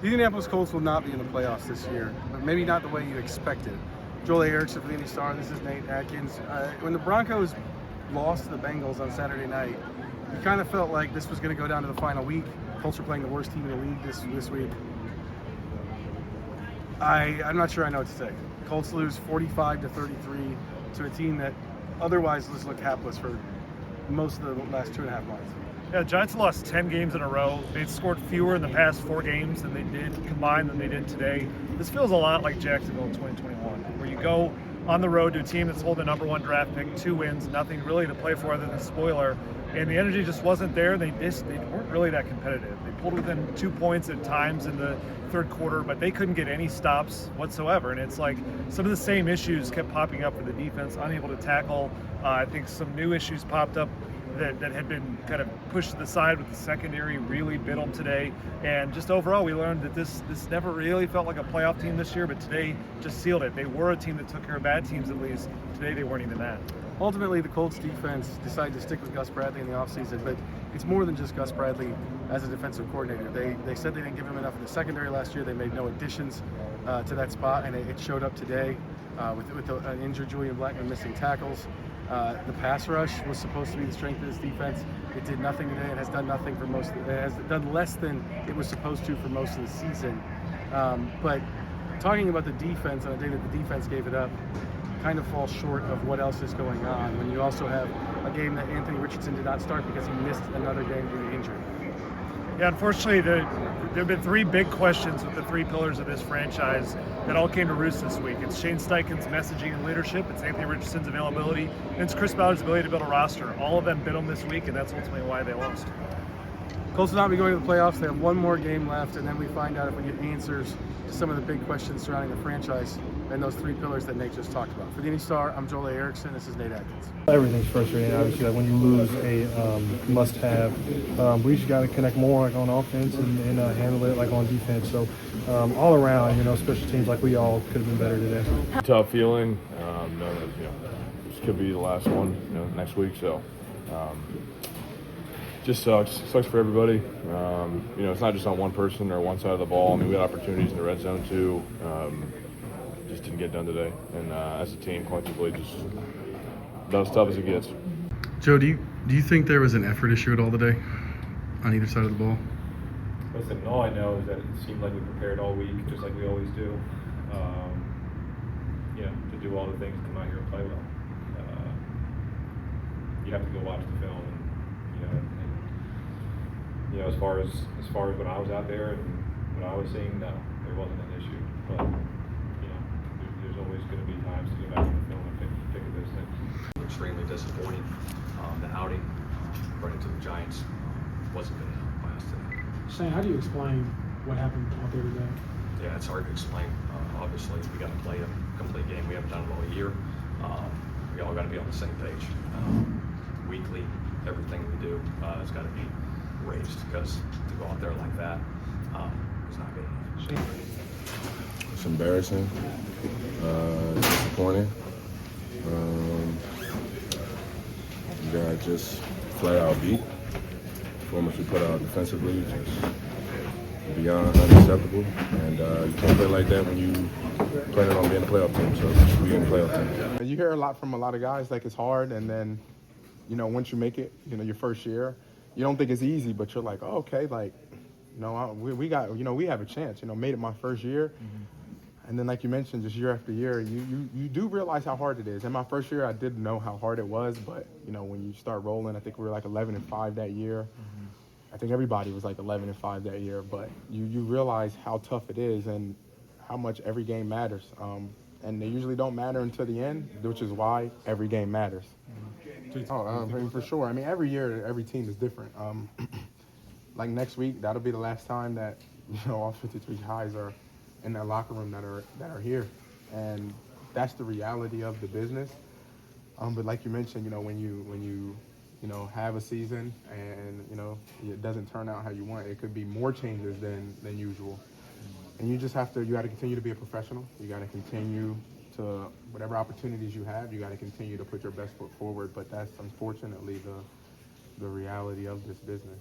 The Indianapolis Colts will not be in the playoffs this year, but maybe not the way you expected. Joel Erickson for the Indy Star. This is Nate Atkins. When the Broncos lost to the Bengals on Saturday night, you kind of felt like this was going to go down to the final week. Colts are playing the worst team in the league this week. I'm not sure I know what to say. Colts lose 45-33 to a team that otherwise just looked hapless for most of the last 2.5 months. Yeah, the Giants lost 10 games in a row. They'd scored fewer in the past 4 games than they did combined than they did today. This feels a lot like Jacksonville in 2021, where you go on the road to a team that's holding the number 1 draft pick, 2 wins, nothing really to play for other than spoiler, and the energy just wasn't there. They weren't really that competitive. They pulled within 2 points at times in the third quarter, but they couldn't get any stops whatsoever. And it's like some of the same issues kept popping up for the defense, unable to tackle. I think some new issues popped up that had been kind of pushed to the side with the secondary really bit them today. And just overall, we learned that this never really felt like a playoff team this year, but today just sealed it. They were a team that took care of bad teams at least. Today they weren't even that. Ultimately, the Colts defense decided to stick with Gus Bradley in the offseason, but it's more than just Gus Bradley as a defensive coordinator. They said they didn't give him enough in the secondary last year. They made no additions to that spot, and it showed up today with an injured Julian Blackmon missing tackles. The pass rush was supposed to be the strength of this defense. It did nothing today. It has done nothing for most. It has done less than it was supposed to for most of the season. But talking about the defense on a day that the defense gave it up, kind of falls short of what else is going on when you also have a game that Anthony Richardson did not start because he missed another game due to injury. Yeah, unfortunately, there have been 3 big questions with the 3 pillars of this franchise that all came to roost this week. It's Shane Steichen's messaging and leadership, it's Anthony Richardson's availability, and it's Chris Ballard's ability to build a roster. All of them bit them this week, and that's ultimately why they lost. Colts will not be going to the playoffs. They have 1 more game left, and then we find out if we get answers to some of the big questions surrounding the franchise and those 3 pillars that Nate just talked about. For the Indy Star, I'm Joel Erickson. This is Nate Atkins. Everything's frustrating, obviously. Like when you lose a must-have, we just got to connect more like on offense and handle it like on defense. So all around, special teams like we all could have been better today. Tough feeling. This could be the last one, next week. So. Just sucks for everybody. It's not just on one person or one side of the ball. I mean, we had opportunities in the red zone too. Just didn't get done today. And as a team, collectively, just about as tough as it gets. Joe, do you think there was an effort issue at all today on either side of the ball? Listen, all I know is that it seemed like we prepared all week, just like we always do. To do all the things, come out here and play well. You have to go watch the film. As far as when I was out there and what I was seeing, no, there wasn't an issue. But there's always going to be times to go back to the film and pick at those things. Extremely disappointed. The outing running to the Giants wasn't good enough by us today. Shane, how do you explain what happened out there today? Yeah, it's hard to explain. Obviously, we got to play a complete game. We haven't done it all year. We all got to be on the same page. Weekly, everything we do has got to be raised, because to go out there like that is not good enough. It's embarrassing, disappointing. We got just flat out beat. Performance we put out defensively just beyond unacceptable, and you can't play like that when you planning on being a playoff team. So we in the playoff team. You hear a lot from a lot of guys like it's hard, and then once you make it, your first year, you don't think it's easy, but you're like, oh, okay, like, we got, we have a chance. Made it my first year, and then like you mentioned, just year after year, you do realize how hard it is. In my first year, I did know how hard it was, but when you start rolling, I think we were like 11-5 that year. I think everybody was like 11-5 that year, but you realize how tough it is and how much every game matters. And they usually don't matter until the end, which is why every game matters. For sure. I mean, every year, every team is different. Like next week, that'll be the last time that all 53 guys are in that locker room that are here, and that's the reality of the business. But like you mentioned, when you have a season and it doesn't turn out how you want, it could be more changes than usual. And you just got to continue to be a professional. You got to continue to, whatever opportunities you have, you got to continue to put your best foot forward. But that's unfortunately the reality of this business.